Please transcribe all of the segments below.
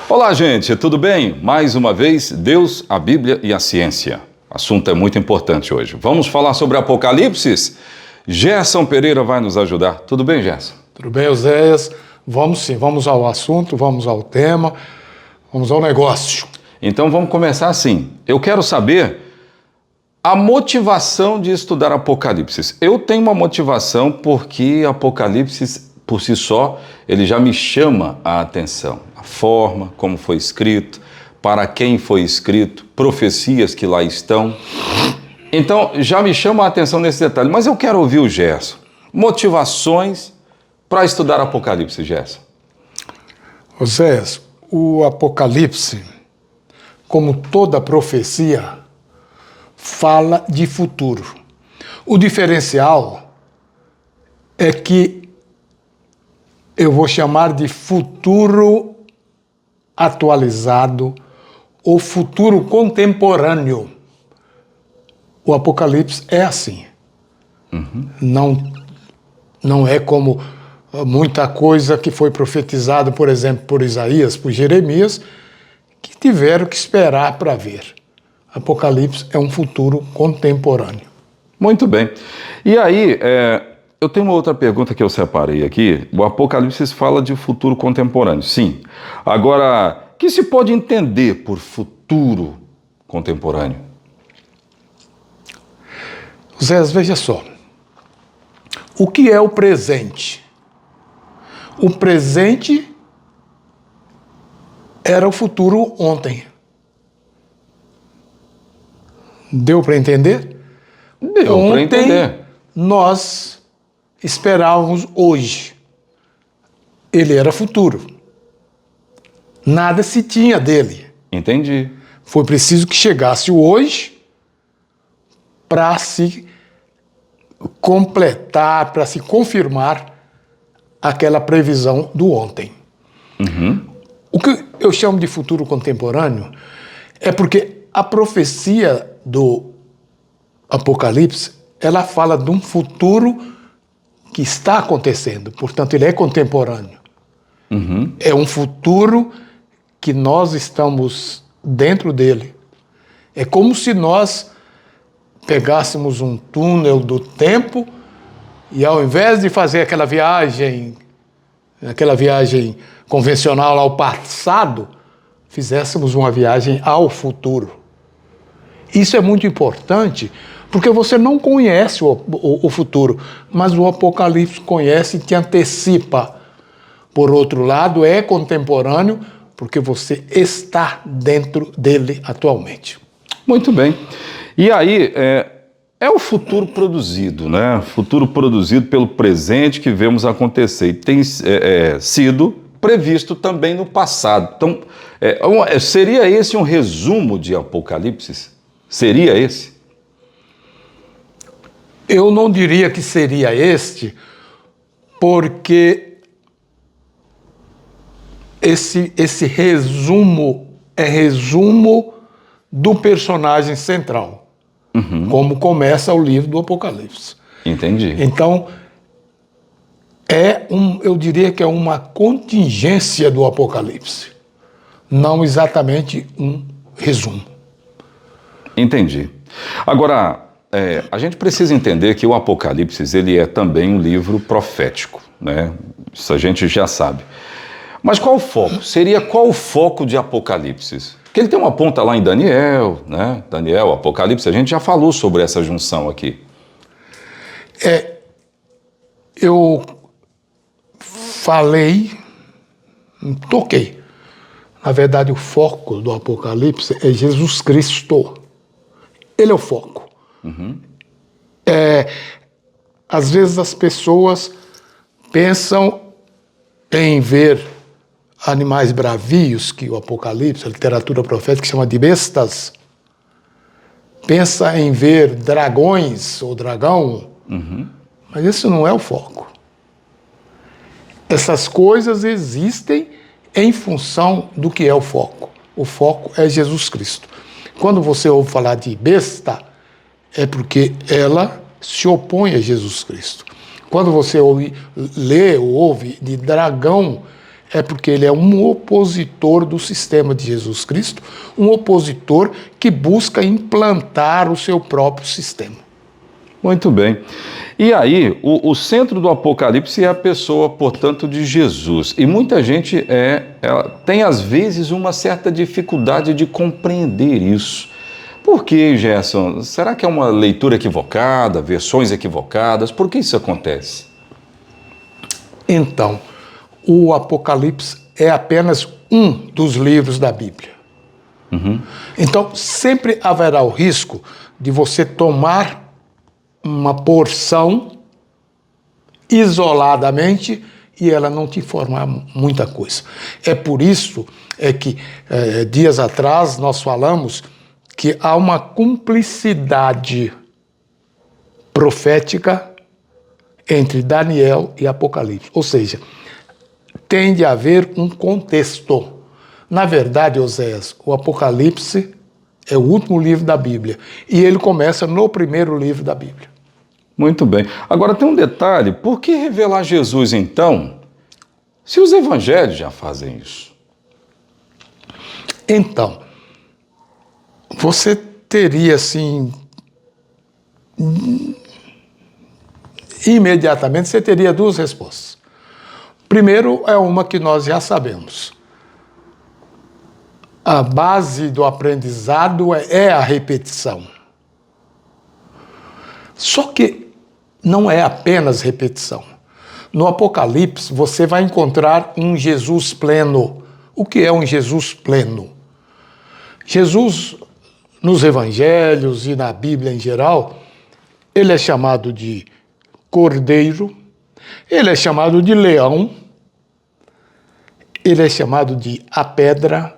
Olá, gente, tudo bem? Mais uma vez, Deus, a Bíblia e a ciência. O assunto é muito importante hoje. Vamos falar sobre Apocalipse? Gerson Pereira vai nos ajudar. Tudo bem, Gerson? Tudo bem, Oséias? Vamos sim, vamos ao assunto, vamos ao tema, vamos ao negócio. Então vamos começar assim. Eu quero saber a motivação de estudar Apocalipse. Eu tenho uma motivação porque Apocalipse, por si só, ele já me chama a atenção. A forma, como foi escrito, para quem foi escrito, profecias que lá estão. Então, já me chama a atenção nesse detalhe. Mas eu quero ouvir o Gerson. Motivações para estudar Apocalipse, Gerson. Oséias, o Apocalipse, como toda profecia, fala de futuro. O diferencial é que eu vou chamar de futuro atualizado ou futuro contemporâneo. O Apocalipse é assim. Não é como muita coisa que foi profetizada, por exemplo, por Isaías, por Jeremias, que tiveram que esperar para ver. Apocalipse é um futuro contemporâneo. Muito bem. E aí, eu tenho uma outra pergunta que eu separei aqui. O Apocalipse fala de futuro contemporâneo, sim. Agora, o que se pode entender por futuro contemporâneo? Zé, veja só. O que é o presente? O presente era o futuro ontem. Deu para entender? Deu para entender. Nós esperávamos hoje. Ele era futuro. Nada se tinha dele. Entendi. Foi preciso que chegasse o hoje para se completar, para se confirmar aquela previsão do ontem. O que eu chamo de futuro contemporâneo é porque a profecia do Apocalipse, ela fala de um futuro que está acontecendo, portanto ele é contemporâneo. É um futuro que nós estamos dentro dele. É como se nós pegássemos um túnel do tempo e ao invés de fazer aquela viagem convencional ao passado, fizéssemos uma viagem ao futuro. Isso é muito importante porque você não conhece o futuro, mas o Apocalipse conhece e te antecipa. Por outro lado, é contemporâneo porque você está dentro dele atualmente. Muito bem. E aí, é o futuro produzido, né? Futuro produzido pelo presente que vemos acontecer. E tem sido previsto também no passado. Então, seria esse um resumo de Apocalipse? Seria esse? Eu não diria que seria este, porque esse resumo é resumo do personagem central, como começa o livro do Apocalipse. Entendi. Então, eu diria que é uma contingência do Apocalipse, não exatamente um resumo. Entendi. Agora, a gente precisa entender que o Apocalipse ele é também um livro profético, né? Isso a gente já sabe. Mas qual o foco? Seria qual o foco de Apocalipse? Porque ele tem uma ponta lá em Daniel, né? Daniel, Apocalipse, a gente já falou sobre essa junção aqui. Eu falei, toquei. Na verdade, o foco do Apocalipse é Jesus Cristo. Ele é o foco. Às vezes as pessoas pensam em ver animais bravios, que o Apocalipse, a literatura profética chama de bestas. Pensa em ver dragões ou dragão, mas esse não é o foco. Essas coisas existem em função do que é o foco. O foco é Jesus Cristo. Quando você ouve falar de besta, é porque ela se opõe a Jesus Cristo. Quando você lê ou ouve de dragão, é porque ele é um opositor do sistema de Jesus Cristo, um opositor que busca implantar o seu próprio sistema. Muito bem. E aí, o centro do Apocalipse é a pessoa, portanto, de Jesus. E muita gente ela tem, às vezes, uma certa dificuldade de compreender isso. Por que, Gerson? Será que é uma leitura equivocada, versões equivocadas? Por que isso acontece? Então, o Apocalipse é apenas um dos livros da Bíblia. Então, sempre haverá o risco de você tomar uma porção isoladamente e ela não te informar muita coisa. É por isso que dias atrás nós falamos que há uma cumplicidade profética entre Daniel e Apocalipse. Ou seja, tem de haver um contexto. Na verdade, Oséias, o Apocalipse é o último livro da Bíblia e ele começa no primeiro livro da Bíblia. Muito bem. Agora tem um detalhe, por que revelar Jesus então, se os evangelhos já fazem isso? Então, você teria assim, imediatamente você teria duas respostas. Primeiro é uma que nós já sabemos. A base do aprendizado é a repetição. Só que não é apenas repetição. No Apocalipse, você vai encontrar um Jesus pleno. O que é um Jesus pleno? Jesus, nos evangelhos e na Bíblia em geral, ele é chamado de cordeiro, ele é chamado de leão, ele é chamado de a pedra,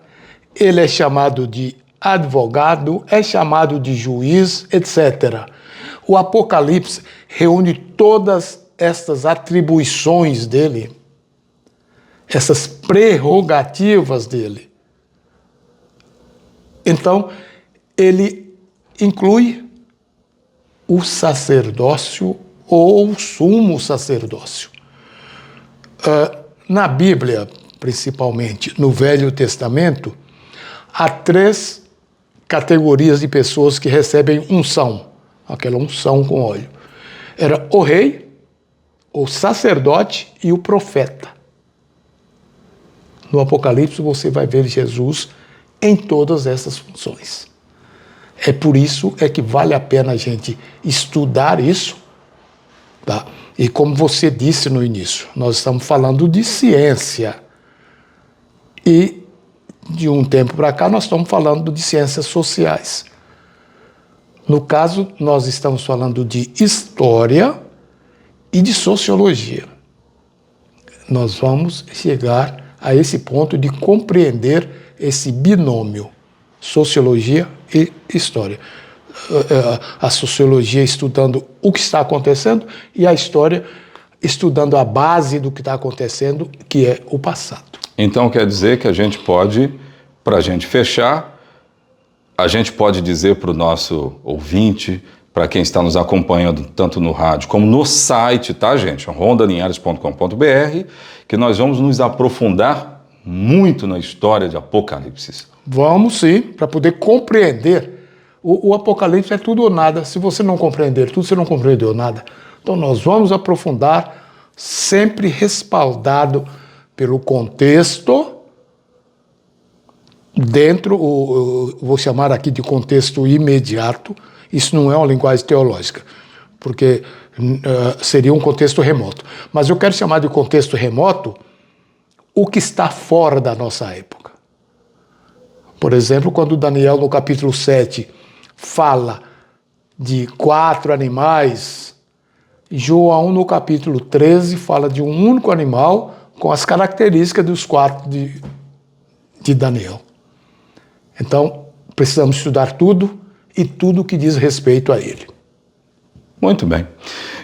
ele é chamado de advogado, é chamado de juiz, etc. O Apocalipse reúne todas estas atribuições dele, essas prerrogativas dele. Então, ele inclui o sacerdócio ou o sumo sacerdócio. Na Bíblia, principalmente no Velho Testamento, há 3 categorias de pessoas que recebem unção, aquela unção com óleo. Era o rei, o sacerdote e o profeta. No Apocalipse você vai ver Jesus em todas essas funções. É por isso que vale a pena a gente estudar isso, tá? E como você disse no início, nós estamos falando de ciência. E de um tempo para cá nós estamos falando de ciências sociais. No caso, nós estamos falando de história e de sociologia. Nós vamos chegar a esse ponto de compreender esse binômio, sociologia e história. A sociologia estudando o que está acontecendo e a história estudando a base do que está acontecendo, que é o passado. Então quer dizer que a gente pode, para a gente fechar, a gente pode dizer para o nosso ouvinte, para quem está nos acompanhando tanto no rádio como no site, tá, gente? rondalinhares.com.br, que nós vamos nos aprofundar muito na história de Apocalipse. Vamos sim, para poder compreender. O Apocalipse é tudo ou nada. Se você não compreender tudo, você não compreendeu nada. Então nós vamos aprofundar, sempre respaldado pelo contexto, vou chamar aqui de contexto imediato. Isso não é uma linguagem teológica, porque seria um contexto remoto. Mas eu quero chamar de contexto remoto o que está fora da nossa época. Por exemplo, quando Daniel, no capítulo 7, fala de 4 animais, João, no capítulo 13, fala de um único animal com as características dos 4 de Daniel. Então, precisamos estudar tudo e tudo que diz respeito a ele. Muito bem.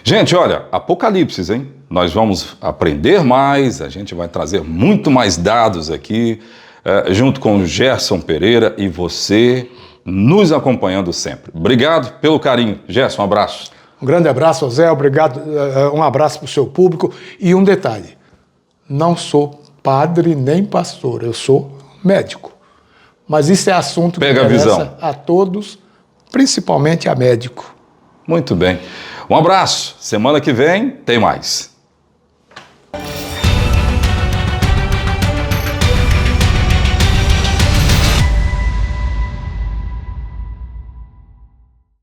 Gente, olha, Apocalipse, hein? Nós vamos aprender mais, a gente vai trazer muito mais dados aqui, junto com o Gerson Pereira e você nos acompanhando sempre. Obrigado pelo carinho. Gerson, um abraço. Um grande abraço, Zé. Obrigado. Um abraço para o seu público. E um detalhe, não sou padre nem pastor, eu sou médico. Mas isso é assunto que Pega a interessa visão. a todos, principalmente a médico. Muito bem. Um abraço. Semana que vem tem mais.